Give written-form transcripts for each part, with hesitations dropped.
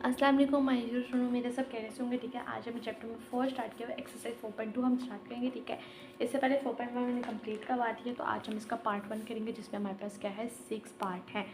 अस्सलाम वालेकुम my dear student, मेरे सब कह रहे होंगे। ठीक है, आज हमें चैप्टर नंबर 4 स्टार्ट किया हुआ एक्सरसाइज 4.2 हम स्टार्ट करेंगे। ठीक है, इससे पहले 4.1 मैंने कंप्लीट करवा दी है, तो आज हम इसका पार्ट 1 करेंगे जिसमें हमारे पास क्या है 6 पार्ट हैं।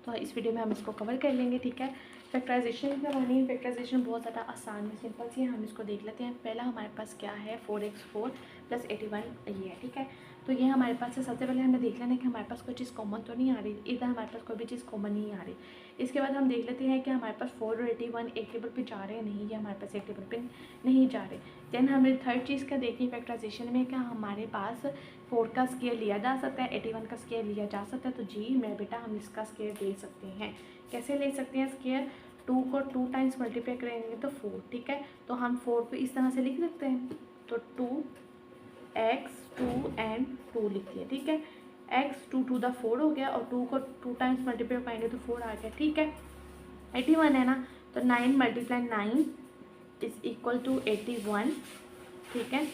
तो इस वीडियो में हम इसको कवर कर लेंगे। ठीक है, फैक्टराइजेशन करवानी है। फैक्टराइजेशन बहुत ज़्यादा आसान है, सिंपल सी है, हम इसको देख लेते हैं। पहला हमारे पास क्या है 4x4 + 81 ये है। ठीक है, तो ये हमारे पास है। सबसे पहले हमें देख लेना है कि हमारे पास कोई चीज़ कॉमन तो नहीं आ रही, इधर हमारे पास कोई भी चीज़ कॉमन नहीं आ रही। इसके बाद हम देख लेते हैं कि हमारे पास 4 और 81 एक टेबल पे जा रहे हैं नहीं, ये हमारे पास एक टेबल पे नहीं जा रहे। देन हमें थर्ड चीज़ का देखनी फैक्टराइजेशन में क्या हमारे पास 4 का स्केयर लिया जा सकता है, 81 का स्केयर लिया जा सकता है। तो जी मेरा बेटा हम इसका स्केयर ले सकते हैं। कैसे ले सकते हैं स्केयर? 2 को 2 टाइम्स मल्टीप्लाई करेंगे तो 4। ठीक है, तो हम 4 को इस तरह से लिख सकते हैं, तो 2x 2 एंड 2 लिख दिया। ठीक है, x 2 टू द 4 हो गया और 2 को 2 टाइम्स मल्टीप्लाई करेंगे तो 4 आ गया। ठीक है, 81 है ना, तो 9 × 9 = 81। ठीक है,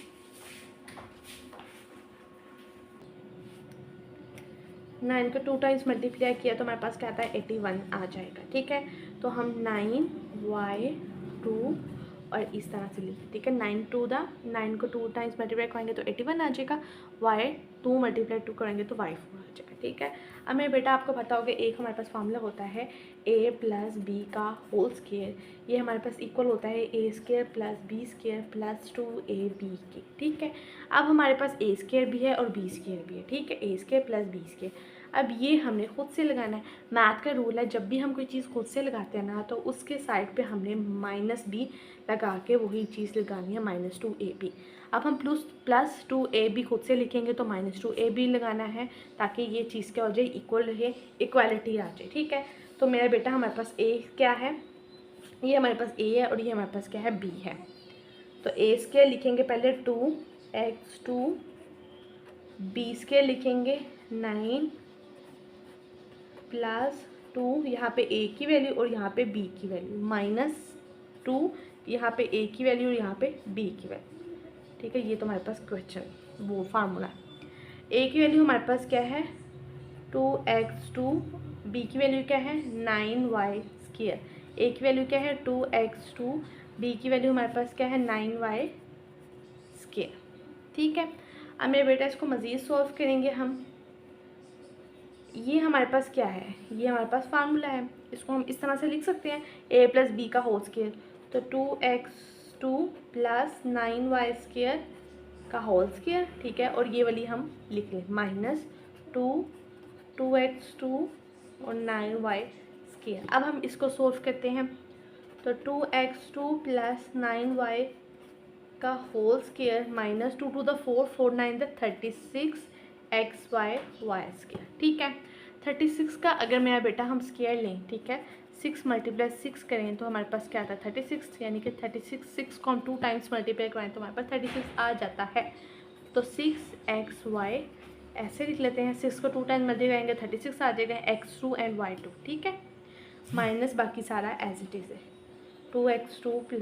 9 को 2 टाइम्स मल्टीप्लाई किया तो हमारे पास क्या आता है 81 आ जाएगा। ठीक है, तो हम 9y2 और इस तरह से लिखें। ठीक है, 9 को 2 टाइम्स मल्टीप्लाई करेंगे तो 81 आ जाएगा, y2 × 2 करेंगे तो y4 आ जाएगा। ठीक है, अब मेरे बेटा आपको पता होगा एक हमारे पास फार्मूला होता है a + b का होल स्केयर, ये हमारे पास इक्वल होता है a² + b² + 2ab के। ठीक है, अब हमारे पास a² भी है और b² भी है। ठीक है, a² + b²। अब ये हमने खुद से लगाना है। मैथ का रूल है, जब भी हम कोई चीज़ खुद से लगाते हैं ना, तो उसके साइड पे हमने -b लगा के वही चीज़ लगानी है, -2ab। अब हम +2ab खुद से लिखेंगे तो -2ab लगाना है, ताकि ये चीज़ क्या हो जाए, इक्वल रहे, इक्वालिटी आ जाए। ठीक है, तो मेरा बेटा हमारे पास a क्या है, ये हमारे पास a है और ये हमारे पास क्या है b है। तो a² लिखेंगे पहले 2x2, b² लिखेंगे 9 +2, यहाँ पे a की वैल्यू और यहाँ पे b की वैल्यू, -2, यहाँ पे a की वैल्यू और यहाँ पे b की वैल्यू। ठीक है, ये तो हमारे पास क्वेश्चन वो फार्मूला है। a की वैल्यू हमारे पास क्या है 2x2, b की वैल्यू क्या है 9y², a की वैल्यू क्या है 2x2, b की वैल्यू हमारे पास क्या है 9y²। ठीक है, अब मेरे बेटा इसको मज़ीद सॉल्व करेंगे हम। ये हमारे पास क्या है, ये हमारे पास फार्मूला है, इसको हम इस तरह से लिख सकते हैं a + b का होल स्केयर, तो 2x2 + 9y² का होल स्केयर। ठीक है, और ये वाली हम लिख लें -2 2x2 और 9y²। अब हम इसको सॉल्व करते हैं, तो 2x2 + 9y का whole square -2 to the 4 4 9 the 36 xy² ठीक है, 36 का अगर मेरा बेटा हम स्केयर लें, ठीक है, 6 × 6 करें तो हमारे पास क्या आता है 36, यानी कि 6 को हम 2 टाइम्स मल्टीप्लाई करें तो हमारे पास 36 आ जाता है। तो 6xy ऐसे लिख लेते हैं, 6 को 2 टाइम्स मल्टीप्लाई करेंगे 36 आ जाएगा, x2 एंड y2। ठीक है, माइनस बाकी सारा एज इट इज़ है, 2x2 +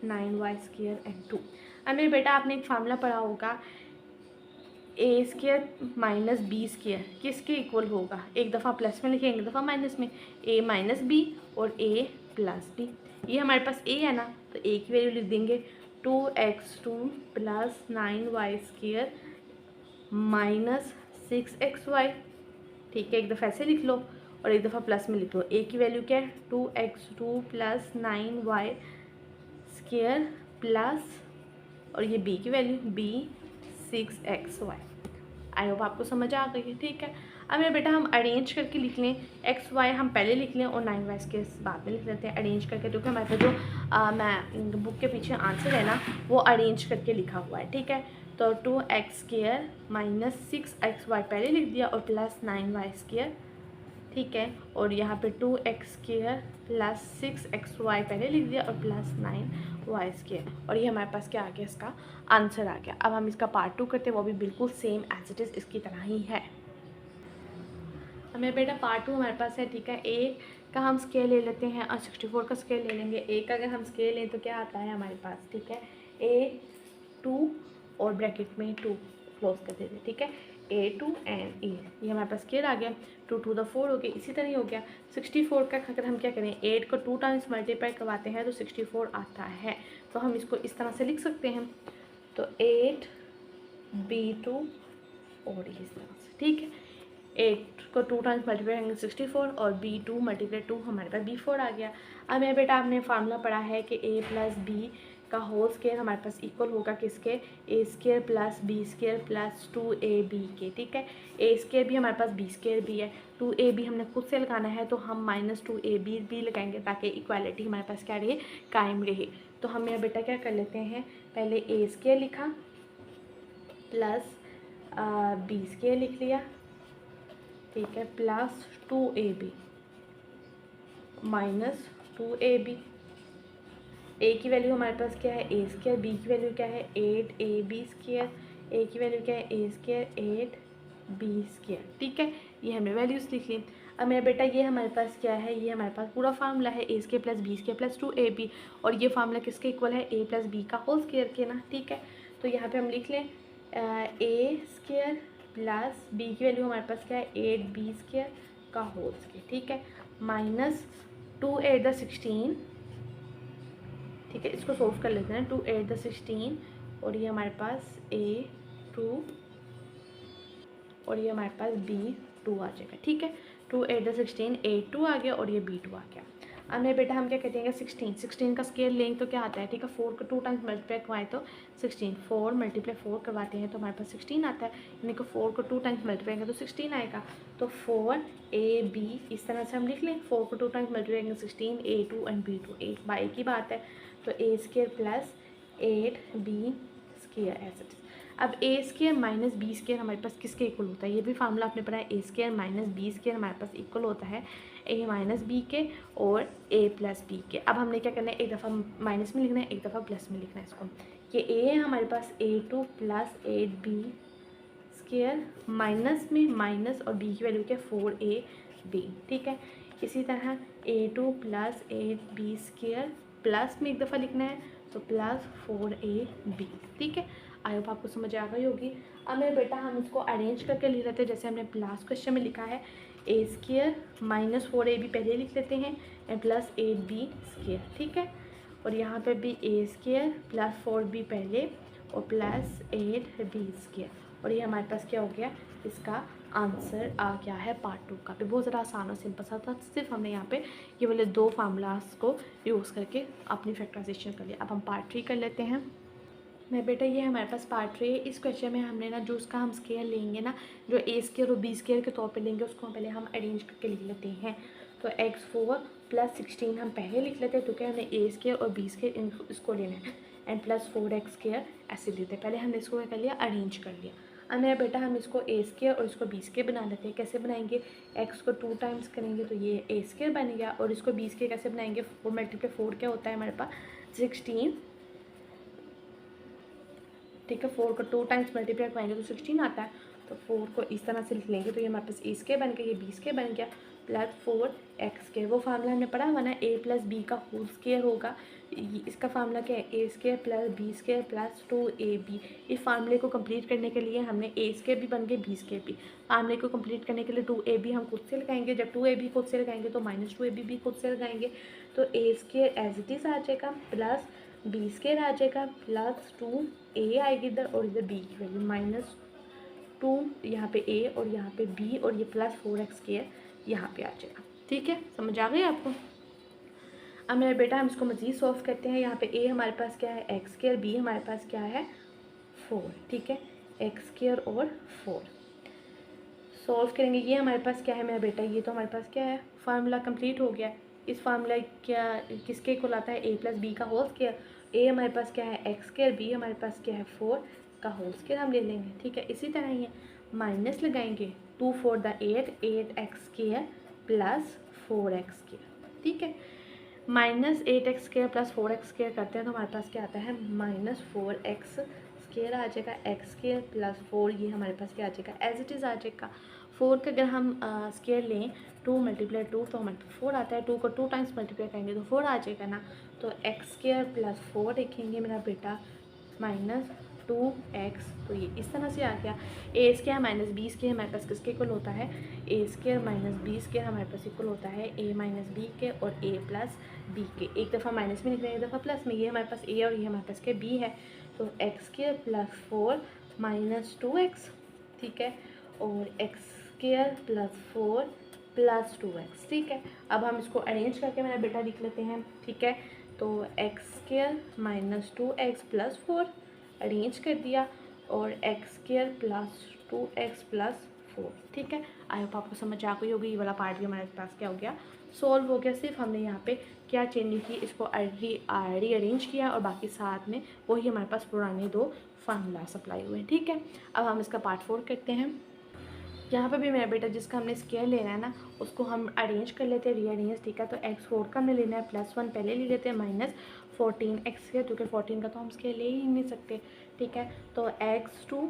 9y² एंड 2। अब मेरे बेटा आपने एक फार्मूला पढ़ा होगा a² - b² किसके इक्वल होगा, एक दफ़ा प्लस में लिखेंगे एक दफ़ा माइनस में, a - b और a + b। ये हमारे पास a है ना, तो a की वैल्यू लिख देंगे 2x2 + 9y² - 6xy। ठीक है, एक दफ़ा ऐसे लिख लो और एक दफ़ा प्लस में लिख लो। a की वैल्यू क्या है 2x2 + 9y² प्लस, और ये b की value b 6xy। I hope आपको समझ आ गई है। ठीक है, अब मेरे बेटा हम अरेंज करके लिख लें, xy हम पहले लिख लें और 9y² बाद में लिख लेते हैं अरेंज करके, क्योंकि हमारे पास जो मैं बुक के पीछे आंसर है ना वो अरेंज करके लिखा हुआ है। ठीक है, तो 2x² - 6xy पहले लिख दिया और प्लस 9y²। ठीक है, और यहाँ पे 2x² + 6xy पहले लिख दिया और प्लस 9y², और ये हमारे पास क्या आ गया, इसका आंसर आ गया। अब हम इसका पार्ट 2 करते हैं, वो भी बिल्कुल सेम एज इट इज़ इसकी तरह ही है। हमें बेटा पार्ट 2 हमारे पास है। ठीक है, ए का हम स्केल ले लेते हैं और 64 का स्केल ले लेंगे। ए का अगर हम स्केल लें तो क्या आता है हमारे पास, ठीक है, a 2 और ब्रैकेट में 2 क्लोज कर देते हैं। ठीक है, A2 एंड A, ये हमारे पास स्क्वायर आ गया, 2 टू द 4 हो गया। इसी तरह ही हो गया 64 का अगर हम क्या करें 8 को 2 टाइम्स मल्टीप्लाई करवाते हैं तो 64 आता है, तो हम इसको इस तरह से लिख सकते हैं, तो 8B2 और इस तरह से, ठीक है। 8 को 2 टाइम्स मल्टीप्लाई करेंगे 64 और B2 मल्टीप्लाई 2 हमारे पास B4 आ गया। अब मेरे बेटा आपने फार्मूला पढ़ा है कि A प्लस बी का होल स्क्वायर हमारे पास इक्वल होगा किसके, A square plus B square plus 2AB के, ठीक है। A स्क्वायर भी हमारे पास B स्क्वायर भी है, 2AB हमने खुद से लगाना है तो हम -2AB भी लगाएंगे ताकि इक्वालिटी हमारे पास क्या रहे, कायम रहे। तो हम मेरा बेटा क्या कर लेते हैं, पहले A स्क्वायर लिखा प्लस B स्क्वायर लिख लिया, ठीक है, प्लस 2AB माइनस 2AB। ए की वैल्यू हमारे पास क्या है A स्क्वायर, बी की वैल्यू क्या है 8AB स्क्वायर, ए की वैल्यू क्या है A स्क्वायर 8B स्क्वायर, ठीक है। ये हमने वैल्यूज़ लिख ली। अब मेरा बेटा ये हमारे पास क्या है, ये हमारे पास पूरा फार्मूला है A square plus B square plus 2AB, और ये फार्मूला किसके इक्वल है, A प्लस B का होल स्क्वायर के ना, ठीक है। तो यहाँ पे हम लिख लें A स्क्वायर प्लस B की वैल्यू हमारे पास क्या है 8B स्क्वायर का होल स्क्वायर, ठीक है, माइनस 2 8 द 16, ठीक है। इसको सोल्व कर लेते हैं, 2 8 द 16 और ये हमारे पास A2 और ये हमारे पास B2 आ जाएगा, ठीक है। 2 8 द 16 A2 आ गया और ये B2 आ गया। अब मेरे बेटा हम क्या कहते हैं 16 का स्क्वायर लेंगे तो क्या आता है, ठीक है। 4 को 2 टाइम्स मल्टीप्लाई करवाएं तो 16, 4 मल्टीप्लाई 4 करवाते हैं तो हमारे पास 16 आता है, यानी कि 4 को 2 टाइम्स मल्टीप्लाई करेंगे तो 16 आएगा। तो 4AB इस तरह से हम लिख लें, 4 को 2 टाइम्स मल्टीप्लाई करेंगे 16, A2 एंड B2, एक बाई की बात है, तो A square plus 8B square ऐसे। अब A square minus B square हमारे पास किसके इक्वल होता है, ये भी फार्मूला आपने पढ़ा है, A square minus B square हमारे पास इक्वल होता है A माइनस बी के और A प्लस बी के। अब हमने क्या करना है, एक दफ़ा माइनस में लिखना है, एक दफ़ा प्लस में लिखना है इसको। ये A है हमारे पास A2 plus 8B square, minus में माइनस और B की वैल्यू क्या 4AB, ठीक है। इसी तरह A2 plus 8B square plus में एक दफ़ा लिखना है तो प्लस 4AB, ठीक है। आई होप आपको समझ आ गई होगी। अब मेरे बेटा हम इसको अरेंज करके लिख लेते हैं जैसे हमने लास्ट क्वेश्चन में लिखा है, A स्क्वायर माइनस 4AB पहले लिख लेते हैं एंड प्लस 8B स्क्वायर, ठीक है। और यहाँ पे भी A स्क्वायर प्लस 4B पहले और प्लस 8B स्क्वायर, और ये हमारे पास क्या हो गया, इसका आंसर आ गया है पार्ट 2 का। भी बहुत ज़्यादा आसान और सिंपल सा था, सिर्फ हमने यहाँ पे ये वाले 2 फार्मूलाज को यूज़ करके अपनी फैक्टराइजेशन कर लिया। अब हम पार्ट 3 कर लेते हैं। मैं बेटा ये हमारे पास पार्ट 3 है। इस क्वेश्चन में हमने ना जो उसका हम स्केयर लेंगे ना, जो A स्केयर और B स्केयर के तौर पे लेंगे, उसको पहले हम अरेंज करके लिख लेते हैं। तो x4 प्लस 16 हम पहले लिख लेते हैं, तो क्या हमने A स्केयर और B स्केयर इसको लेना है एंड प्लस 4x स्केयर ऐसे लेते हैं। पहले हमने इसको क्या कर लिया, अरेंज कर लिया। अब मेरा बेटा हम इसको A स्केयर और इसको B स्केयर बना लेते हैं। कैसे बनाएंगे, x को 2 टाइम्स करेंगे तो ये A स्केयर बन गया, और इसको B स्केयर कैसे बनाएंगे, 4 मल्टीप्लाई 4 क्या होता है हमारे पास 16, ठीक है। 4 को 2 टाइम्स मल्टीप्लाई कराएंगे तो 16 आता है, तो 4 को इस तरह से लिख लेंगे तो ये हमारे पास A स्क्वायर बन गया, ये B स्क्वायर बन गया प्लस 4x स्क्वायर। वो फार्मूला हमने पढ़ा हुआ ना, A प्लस बी का होल स्क्वायर होगा, इसका फार्मूला क्या है, A square plus B square plus 2AB। इस फार्मूले को कंप्लीट करने के लिए हमने A स्क्वायर भी बन गए, B स्क्वायर भी। फार्मूले को कंप्लीट करने के लिए 2AB हम खुद से लगाएंगे, जब 2AB खुद से लगाएंगे तो माइनस 2AB भी खुद से लगाएंगे, तो A square as it is आ जाएगा प्लस B स्क्वायर आ जाएगा प्लस 2A आएगी इधर, और इधर B की वैल्यू माइनस 2 यहाँ पे A और यहाँ पे B, और ये प्लस 4x स्क्वायर यहाँ पे आ जाएगा, ठीक है। समझ आ गई आपको। अब मेरा बेटा हम इसको मज़ीद सॉल्व करते हैं। यहाँ पे A हमारे पास क्या है x स्क्वायर, B हमारे पास क्या है 4, ठीक है, x स्क्वायर और 4 सॉल्व करेंगे। ये हमारे पास क्या है मेरा बेटा, ये तो हमारे पास क्या है, फार्मूला कंप्लीट हो गया। इस फार्मूला क्या किसके इक्वल आता है, A प्लस बी का होल स्क्वायर। A हमारे पास क्या है x स्क्वायर, B हमारे पास क्या है 4 का होल स्क्वायर हम ले लेंगे, ठीक है। इसी तरह ही माइनस लगाएंगे, 2 4 the 8x square plus 4x square, ठीक है। Minus 8x square plus 4x square करते हैं तो हमारे पास क्या आता है माइनस 4x स्क्वायर आ जाएगा, x स्क्वायर प्लस 4 ये हमारे पास क्या आ जाएगा एज इट इज़ आ जाएगा। 4 का अगर हम स्क्वायर लें 2 मल्टीप्लाई 2 तो हमारे 4 आता है, 2 को 2 टाइम्स मल्टीप्लाई करेंगे तो 4 आ जाएगा ना, तो x स्क्वायर प्लस 4 लिखेंगे मेरा बेटा माइनस 2x, तो ये इस तरह से आ गया। ए स्क्वायर माइनस बी स्क्वायर हमारे पास किसके इक्वल होता है, ए स्क्वायर माइनस बी स्क्वायर हमारे पास इक्वल होता है ए माइनस बी के और ए प्लस बी के। एक दफ़ा माइनस में लिख रहे हैं, एक दफ़ा प्लस में। ये हमारे पास ए और ये हमारे पास के बी है, तो x square plus 4 minus 2x, ठीक है, और x square plus 4 plus 2x, ठीक है। अब हम इसको अरेंज करके मेरा बेटा लिख लेते हैं, ठीक है। तो x square minus 2x plus 4 arrange कर दिया, और x square plus 2x plus 4, ठीक है। आई होप आपको समझ आ गई होगी। ये वाला पार्ट भी हमारे पास क्या हो गया, सॉल्व हो गया। सिर्फ हमने यहाँ पे क्या चेंज की, इसको रीअरेंज किया, और बाकी साथ में वही हमारे पास पुराने दो फार्मूला सप्लाई हुए, ठीक है। अब हम इसका पार्ट 4 करते हैं। यहाँ पे भी मेरा बेटा जिसका हमने स्क्वायर लेना है ना, उसको हम अरेंज कर लेते हैं, रीअरेंज, ठीक है। तो x4 का हमने लेना है +1 पहले ले लेते हैं, माइनस 14x स्क्वायर, क्योंकि 14 का तो हम स्क्वायर ले ही नहीं सकते, ठीक है। तो x2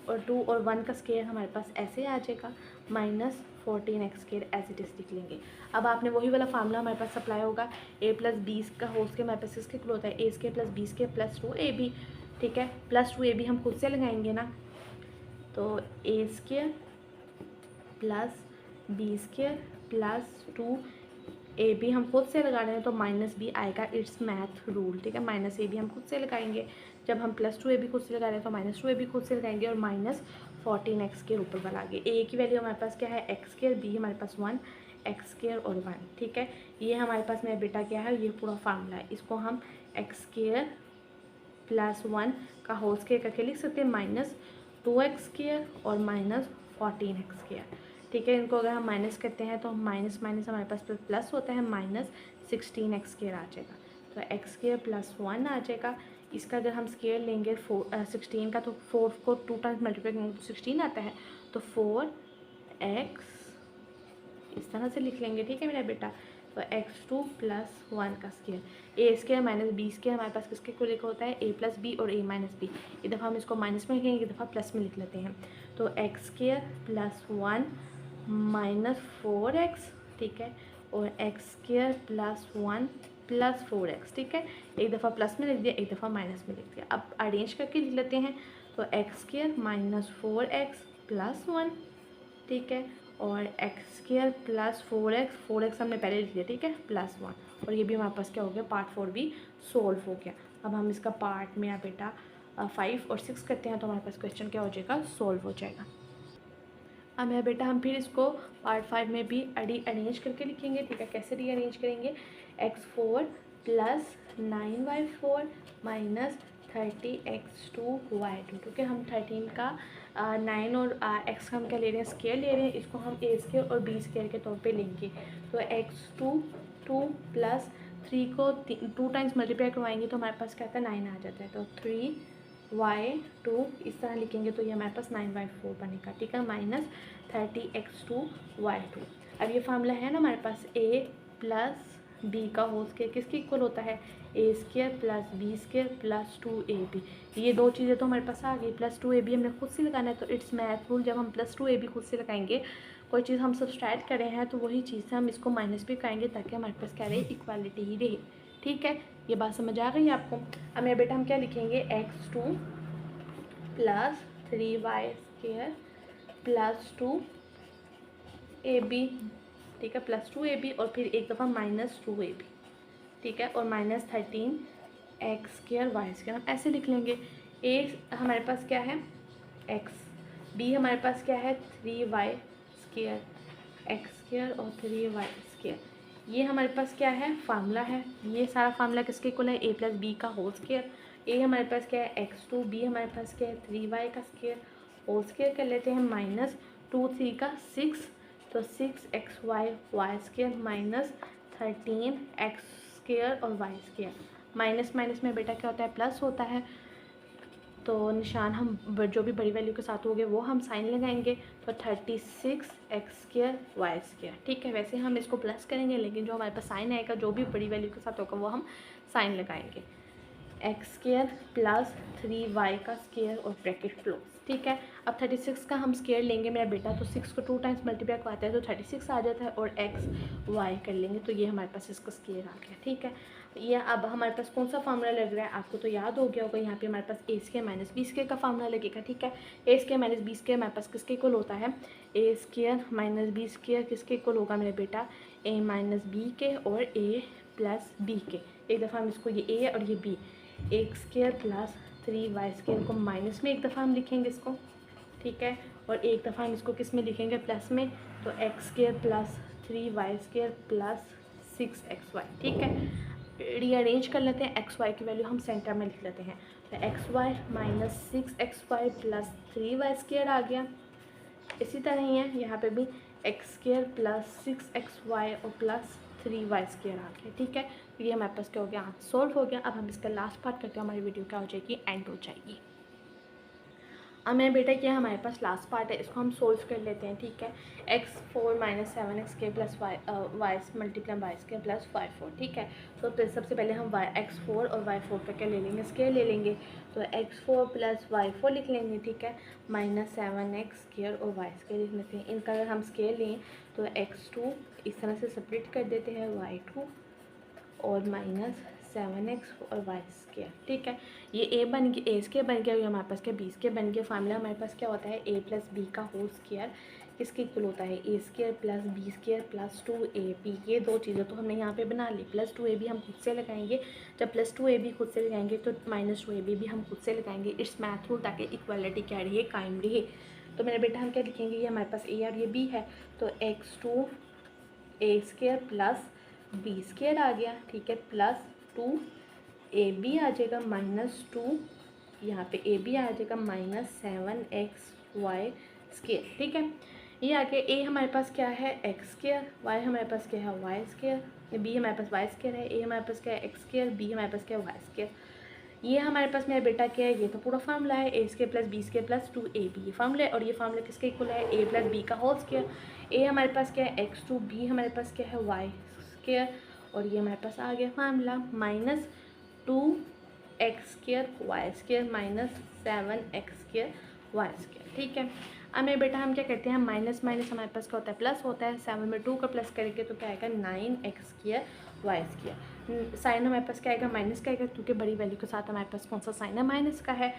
और 2 और 1 का स्क्वायर हमारे पास ऐसे आ जाएगा, minus 14x square as it is लिख लेंगे। अब आपने वही वाला फार्मूला हमारे पास सप्लाई होगा, a + b का होल स्क्वायर हमारे पास किसके इक्वल होता है, a square + b square + 2ab, ठीक है। +2ab हम खुद से लगाएंगे ना, तो a square plus B square plus 2ab हम खुद से लगा रहे हैं, तो माइनस बी आएगा, इट्स मैथ रूल, ठीक है। माइनस ए बी हम खुद से लगाएंगे, जब हम +2ab खुद से लगा रहे हैं तो -2ab खुद से लगाएंगे, और माइनस 14x के ऊपर वाला आगे। ए की वैल्यू हमारे पास क्या है, एक्स स्क्वायर, बी हमारे पास 1, एक्स स्क्वायर और 1, ठीक है। ये हमारे पास मेरा बेटा क्या है, ये पूरा फार्मूला है। इसको हम एक्स स्क्वायर प्लस 1 का होल स्क्वायर करके लिख सकते हैं, माइनस 2x स्क्वायर और माइनस 14x स्क्वायर, ठीक है। इनको अगर हम माइनस करते हैं तो माइनस माइनस हमारे पास प्लस होता है, माइनस 16x स्क्वायर आ जाएगा, तो एक्स स्क्वायर प्लस 1 आ जाएगा। इसका अगर हम स्क्वायर लेंगे 16 का, तो 4 को 2 टाइम्स मल्टीप्लाई करेंगे तो 16 आता है, तो 4x इस तरह से लिख लेंगे, ठीक है मेरा बेटा। तो x2 + 1 का स्क्वायर, ए स्क्वायर माइनस बी स्क्वायर हमारे पास किसके को लिखा होता है, a + b और a - b। एक दफ़ा हम इसको माइनस में लिखेंगे, एक दफ़ा प्लस में लिख लेते हैं, तो x square plus 1 minus 4x, ठीक है, और x square plus 1 plus 4x, ठीक है। एक दफ़ा प्लस में लिख दिया, एक दफ़ा माइनस में लिख दिया। अब अरेंज करके लिख लेते हैं, तो x square minus 4x plus 1, ठीक है, और एक्स स्क्वायर प्लस 4x हमने पहले लिख दिया, ठीक है, प्लस 1, और ये भी हमारे पास क्या हो गया, पार्ट 4 भी सोल्व हो गया। अब हम इसका पार्ट मेरा बेटा 5 और 6 करते हैं, तो हमारे पास क्वेश्चन क्या हो जाएगा, सोल्व हो जाएगा। अब मेरा बेटा हम फिर इसको पार्ट 5 में भी अरेंज करके लिखेंगे, ठीक है। कैसे रीअरेंज करेंगे, x4 + 9y4 माइनस 30x2y2, क्योंकि हम 13 का 9 और x का हम क्या ले रहे हैं, स्क्वायर ले रहे हैं, इसको हम a स्क्वायर और b स्क्वायर के तौर पे लेंगे। तो x2 2 + 3 को 2 टाइम्स मल्टीप्लाई करवाएंगे तो हमारे पास क्या आता है, 9 आ जाता है, तो 3y2 इस तरह लिखेंगे, तो ये हमारे पास 9y4 बनेगा, ठीक है, माइनस 30x2y2। अब ये फार्मूला है ना हमारे पास, a + b का होल स्क्वायर किसके इक्वल होता है, a square plus b square plus 2ab। ये दो चीज़ें तो हमारे पास आ गई, प्लस 2ab हमने खुद से लगाना है, तो इट्स मैथ रूल, जब हम प्लस 2ab खुद से लगाएंगे, कोई चीज़ हम सब्सट्रैक्ट कर रहे हैं, तो वही चीज़ से हम इसको माइनस भी कराएंगे, ताकि हमारे पास क्या रहे, इक्वालिटी ही रहे, ठीक है। ये बात समझ आ गई आपको। अब मेरे बेटा हम क्या लिखेंगे, x2 + 3y² + 2ab, ठीक है, + 2ab, और फिर एक दफ़ा माइनस 2ab, ठीक है, और माइनस 13x² y² हम ऐसे लिख लेंगे। a हमारे पास क्या है, x, b हमारे पास क्या है, 3y² x² और 3y²। ये हमारे पास क्या है, फार्मूला है। ये सारा फार्मूला किसके इक्वल है, a + b का होल स्क्वायर। a हमारे पास क्या है, x2, b हमारे पास क्या है, 3y का स्क्वायर, होल स्क्वायर कर लेते हैं, माइनस 2 3 का 6, तो 6xy y² माइनस 13x² और y²। माइनस माइनस में बेटा क्या होता है, प्लस होता है, तो निशान हम जो भी बड़ी वैल्यू के साथ होंगे वो हम साइन लगाएंगे, तो 36x² y², ठीक है। वैसे हम इसको प्लस करेंगे, लेकिन जो हमारे पास साइन आएगा, जो भी बड़ी वैल्यू के साथ होगा वो हम साइन लगाएंगे, x² + 3y² और ब्रैकेट क्लोज, ठीक है। अब 36 का हम स्केयर लेंगे मेरा बेटा, तो 6 को 2 टाइम्स मल्टीप्लाई करवाते हैं तो 36 आ जाता है, और एक्स वाई कर लेंगे तो ये हमारे पास इसका स्केयर आ गया। ठीक है, ये अब हमारे पास कौन सा फार्मूला लग रहा है आपको तो याद हो गया होगा। यहाँ पे हमारे पास ए स्केयर माइनस बी स्केयर का फार्मूला लगेगा। ठीक है, A square minus B square हमारे पास किसके इक्वल होता है, A square minus B square किसके इक्वल होगा मेरा बेटा, ए माइनस बी के और ए प्लस बी के। एक दफ़ा हम इसको, ये ए और ये B, X square plus 3y square को माइनस में एक दफ़ा हम लिखेंगे इसको। ठीक है, और एक दफ़ा हम इसको किस में लिखेंगे, प्लस में, तो x square plus 3y square plus 6xy। ठीक है, रीअरेंज कर लेते हैं, एक्स वाई की वैल्यू हम सेंटर में लिख लेते हैं, तो x y minus 6xy plus 3y square आ गया। इसी तरह ही है यहाँ पे भी, एक्स स्केयर प्लस 6xy और प्लस 3y स्केयर आ गया। ठीक है, तो ये हमारे पास क्या हो गया, आंसर सोल्व हो गया। अब हम इसका लास्ट पार्ट करते हैं, हमारी वीडियो क्या हो जाएगी, एंड हो जाएगी। अब मेरे बेटा क्या हमारे पास लास्ट पार्ट है, इसको हम सोल्व कर लेते हैं। ठीक है, x4 माइनस 7x के plus Y multiply Y square plus y4। ठीक है, तो सबसे पहले हम x4 और y4 का क्या ले लेंगे, स्केयर ले लेंगे, तो x4 प्लस y4 लिख लेंगे। ठीक है, माइनस 7x स्केयर और y स्केयर लिख लेते हैं। इनका अगर हम स्केयर लें तो x2 इस तरह से सेपरेट कर देते हैं, y2 और माइनस 7x और वाई स्केयर। ठीक है, ये ए बन गया, ए स्केयर बन गया, ये हमारे पास क्या बी स्केयर बन गया। फार्मूला हमारे पास क्या होता है, ए प्लस बी का होल स्केयर किसके इक्वल होता है, A square plus B square plus 2ab। ये दो चीज़ें तो हमने यहाँ पे बना ली, प्लस 2ab हम खुद से लगाएंगे। जब प्लस 2ab खुद से लगाएंगे तो माइनस 2ab भी हम खुद से लगाएंगे। इट्स मैथ रूल, ताकि इक्वालिटी क्या रही, कायम रही। तो मेरे बेटा हम क्या लिखेंगे, ये हमारे पास ए और ये बी है, तो x2 ए स्केयर प्लस बी स्केयर आ गया। ठीक है, प्लस 2ab आ जाएगा माइनस 2, यहाँ पे ab आ जाएगा माइनस 7xy स्केयर। ठीक है, ये आगे a हमारे पास क्या है, x स्केयर, y हमारे पास क्या है, y स्केयर, b हमारे पास y स्केयर है, a हमारे पास क्या है, x स्केयर, b हमारे पास क्या है, y स्केयर। ये हमारे पास मेरा बेटा क्या है, ये तो पूरा फार्मूला है, A square plus B square plus 2ab ये फार्मूला है। और ये फार्मूला किसके इक्वल है, ए प्लस बी का होल स्केयर। ए हमारे पास क्या है, x2, b हमारे पास क्या है, y स्केयर, और ये हमारे पास आ गया formula minus 2x square Y square minus 7x square Y square. ठीक है, अब मेरे बेटा हम क्या करते हैं, माइनस माइनस हमारे पास क्या होता है, प्लस होता है। 7 में 2 का प्लस करेंगे तो क्या आएगा, 9x square Y square. Sign हमारे पास क्या आएगा, माइनस का आएगा, क्योंकि बड़ी वैल्यू के साथ हमारे पास कौन सा साइन है, माइनस का है,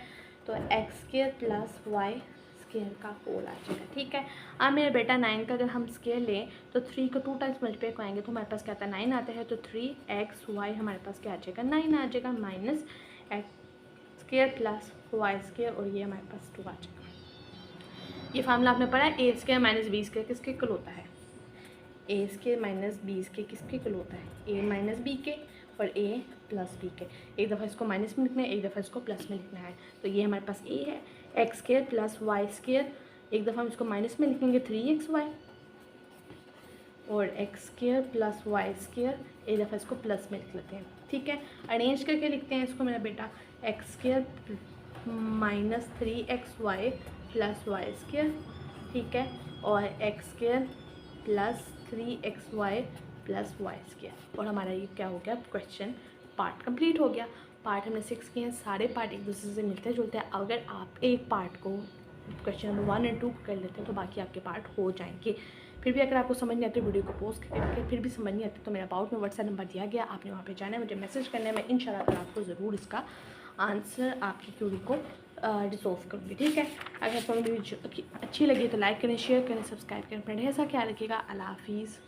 तो x square plus Y square का होल आ जाएगा। ठीक है, अब मेरा बेटा 9 का अगर हम स्केयर लें तो 3 को 2 टाइम्स मल्टीप्लाई कराएंगे तो हमारे पास क्या आता है, 9 आता है, तो 3xy हमारे पास क्या आ जाएगा, 9 आ जाएगा, minus x square plus Y square, और ये हमारे पास 2 आ जाएगा। ये फार्मूला आपने पढ़ा है, A square minus B square किसके इक्वल होता है, A square minus B square किसके इक्वल होता है, ए माइनस बी के और ए प्लस बी के। एक दफ़ा इसको माइनस में लिखना है, एक दफ़ा इसको प्लस में लिखना है, तो ये हमारे पास ए है, X square plus Y square, एक दफ़ा हम इसको माइनस में लिखेंगे 3xy, और X square plus Y square, एक दफ़ा इसको प्लस में लिख लेते हैं। ठीक है, अरेंज करके लिखते हैं इसको मेरा बेटा, X square minus 3xy plus Y square. ठीक है, और X square plus 3xy plus Y square, और हमारा ये क्या हो गया, क्वेश्चन पार्ट कंप्लीट हो गया। पार्ट हमने 6 किए हैं, सारे पार्ट एक दूसरे से मिलते जुलते हैं। अगर आप एक पार्ट को क्वेश्चन नंबर 1 और 2 कर लेते हैं तो बाकी आपके पार्ट हो जाएंगे। फिर भी अगर आपको समझ नहीं आती, वीडियो को पोस्ट करके फिर भी समझ नहीं आती, तो मेरा अबाउट में व्हाट्सएप नंबर दिया गया, आपने वहाँ पे जाना है, मुझे मैसेज करना है, मैं इंशाल्लाह आपको ज़रूर इसका आंसर आपकी क्यूरी को रिजॉल्व करूँगी। ठीक है, अगर आपको वीडियो अच्छी लगी तो लाइक करें, शेयर करें, सब्सक्राइब करें, अपना ढेर सारा ख्याल रखिएगा। अल्लाह हाफिज़।